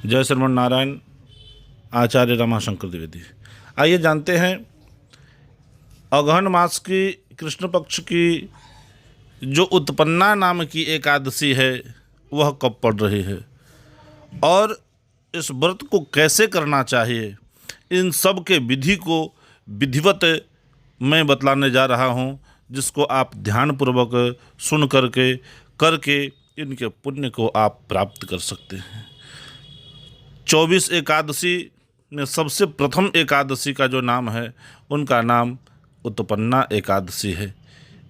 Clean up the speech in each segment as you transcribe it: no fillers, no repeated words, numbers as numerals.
जय श्रीमन नारायण। आचार्य रमाशंकर द्विवेदी। आइए जानते हैं अगहन मास की कृष्ण पक्ष की जो उत्पन्ना नाम की एकादशी है वह कब पड़ रही है और इस व्रत को कैसे करना चाहिए, इन सब के विधि को विधिवत मैं बतलाने जा रहा हूँ, जिसको आप ध्यानपूर्वक सुन करके इनके पुण्य को आप प्राप्त कर सकते हैं। 24 एकादशी में सबसे प्रथम एकादशी का जो नाम है उनका नाम उत्पन्ना एकादशी है।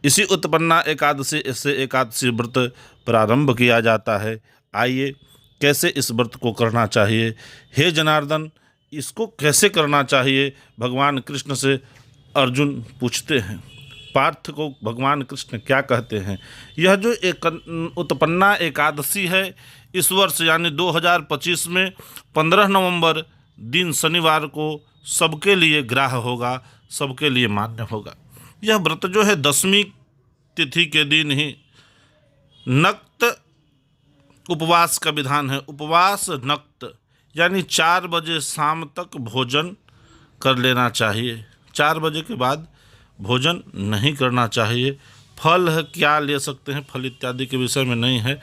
इसी उत्पन्ना एकादशी से एकादशी व्रत प्रारंभ किया जाता है। आइए कैसे इस व्रत को करना चाहिए, हे जनार्दन इसको कैसे करना चाहिए, भगवान कृष्ण से अर्जुन पूछते हैं। पार्थ को भगवान कृष्ण क्या कहते हैं। यह जो एक उत्पन्ना एकादशी है इस वर्ष यानी 2025 में 15 नवंबर दिन शनिवार को सबके लिए ग्राह्य होगा, सबके लिए मान्य होगा। यह व्रत जो है 10वीं तिथि के दिन ही नक्त उपवास का विधान है। उपवास नक्त यानी 4 बजे शाम तक भोजन कर लेना चाहिए। 4 बजे के बाद भोजन नहीं करना चाहिए। फल है क्या ले सकते हैं, फल इत्यादि के विषय में नहीं है,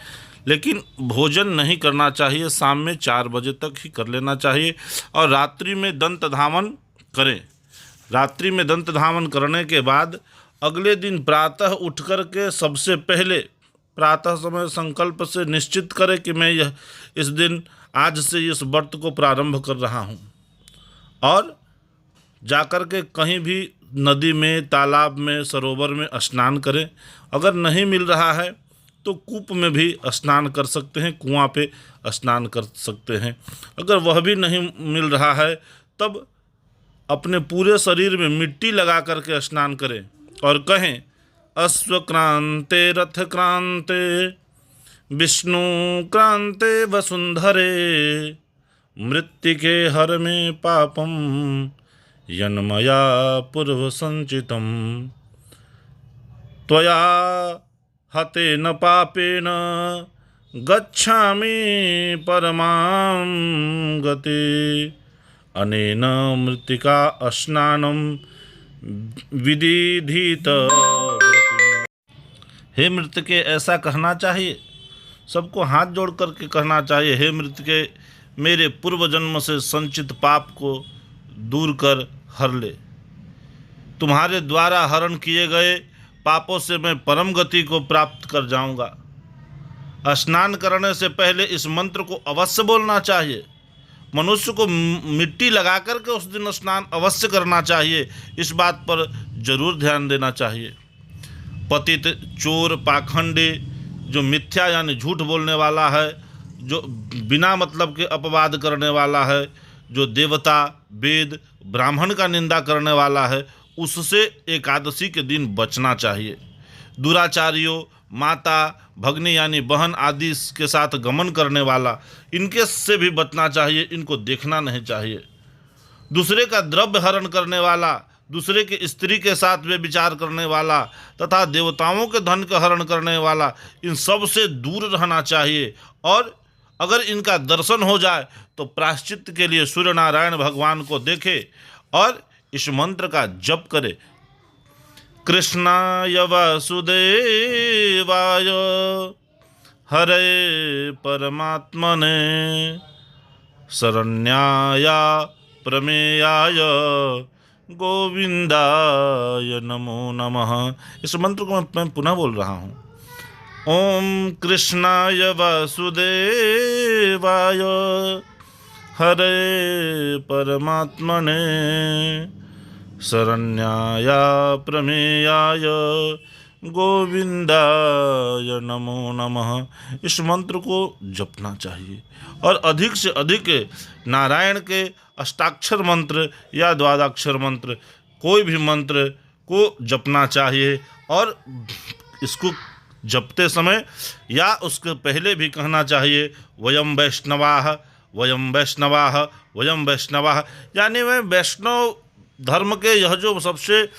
लेकिन भोजन नहीं करना चाहिए। शाम में 4 बजे तक ही कर लेना चाहिए और रात्रि में दंत धावन करें। रात्रि में दंत धावन करने के बाद अगले दिन प्रातः उठ कर के सबसे पहले प्रातः समय संकल्प से निश्चित करें कि मैं यह इस दिन आज से इस व्रत को प्रारंभ कर रहा हूँ, और जाकर के कहीं भी नदी में, तालाब में, सरोवर में स्नान करें। अगर नहीं मिल रहा है तो कूप में भी स्नान कर सकते हैं, कुआं पे स्नान कर सकते हैं। अगर वह भी नहीं मिल रहा है तब अपने पूरे शरीर में मिट्टी लगा करके स्नान करें और कहें अश्वक्रांते रथ क्रांते विष्णु क्रांते वसुंधरे मृत्तिके हर में पापम यन्मया पूर्व संचितम त्वया हतेन पापेन गच्छामि परमां गति अनेन मृत्तिका स्नानं विदिधित। हे मृत्तिके ऐसा कहना चाहिए, सबको हाथ जोड़ करके कहना चाहिए, हे मृत्तिके मेरे पूर्व जन्म से संचित पाप को दूर कर हर ले। तुम्हारे द्वारा हरण किए गए पापों से मैं परम गति को प्राप्त कर जाऊंगा। स्नान करने से पहले इस मंत्र को अवश्य बोलना चाहिए। मनुष्य को मिट्टी लगा करके उस दिन स्नान अवश्य करना चाहिए। इस बात पर जरूर ध्यान देना चाहिए। पतित, चोर, पाखंडी, जो मिथ्या यानी झूठ बोलने वाला है, जो बिना मतलब के अपवाद करने वाला है, जो देवता, वेद, ब्राह्मण का निंदा करने वाला है, उससे एकादशी के दिन बचना चाहिए। दुराचारियों, माता, भगनी यानी बहन आदि के साथ गमन करने वाला, इनके से भी बचना चाहिए, इनको देखना नहीं चाहिए। दूसरे का द्रव्य हरण करने वाला, दूसरे के स्त्री के साथ वे विचार करने वाला तथा देवताओं के धन का हरण करने वाला, इन सब से दूर रहना चाहिए। और अगर इनका दर्शन हो जाए तो प्रायश्चित के लिए सूर्य नारायण भगवान को देखे और इस मंत्र का जप करे। कृष्णाय वासुदेवाय हरे परमात्मने शरण्याय प्रमेयाय गोविंदाय नमो नमः। इस मंत्र को मैं पुनः बोल रहा हूँ। ओम कृष्णाय वासुदेवाय हरे परमात्मने शरण्याय प्रमेयाय गोविंदाय नमो नमः। इस मंत्र को जपना चाहिए और अधिक से अधिक नारायण के अष्टाक्षर मंत्र या द्वादक्षर मंत्र, कोई भी मंत्र को जपना चाहिए। और इसको जपते समय या उसके पहले भी कहना चाहिए वयम वैष्णवाः वयम वैष्णवाः वयम वैष्णवाः, यानी मैं वैष्णव धर्म के यह जो सबसे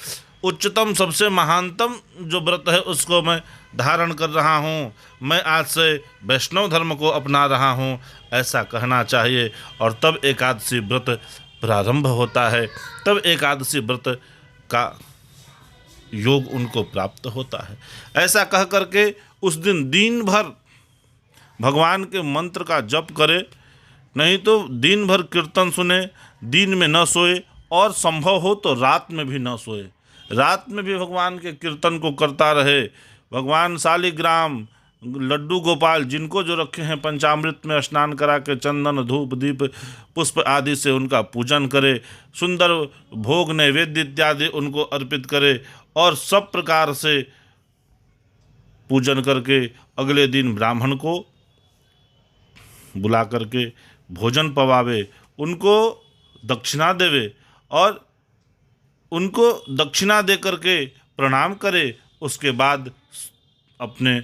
उच्चतम, सबसे महानतम जो व्रत है उसको मैं धारण कर रहा हूँ, मैं आज से वैष्णव धर्म को अपना रहा हूँ, ऐसा कहना चाहिए। और तब एकादशी व्रत प्रारंभ होता है, तब एकादशी व्रत का योग उनको प्राप्त होता है। ऐसा कह करके उस दिन दिन भर भगवान के मंत्र का जप करे, नहीं तो दिन भर कीर्तन सुने, दिन में न सोए, और संभव हो तो रात में भी न सोए, रात में भी भगवान के कीर्तन को करता रहे। भगवान शालिग्राम, लड्डू गोपाल जिनको जो रखे हैं पंचामृत में स्नान करा के चंदन धूप दीप पुष्प आदि से उनका पूजन करे, सुंदर भोग नैवेद्य इत्यादि उनको अर्पित करे, और सब प्रकार से पूजन करके अगले दिन ब्राह्मण को बुला करके भोजन पवावे, उनको दक्षिणा देवे, और उनको दक्षिणा दे करके प्रणाम करे। उसके बाद अपने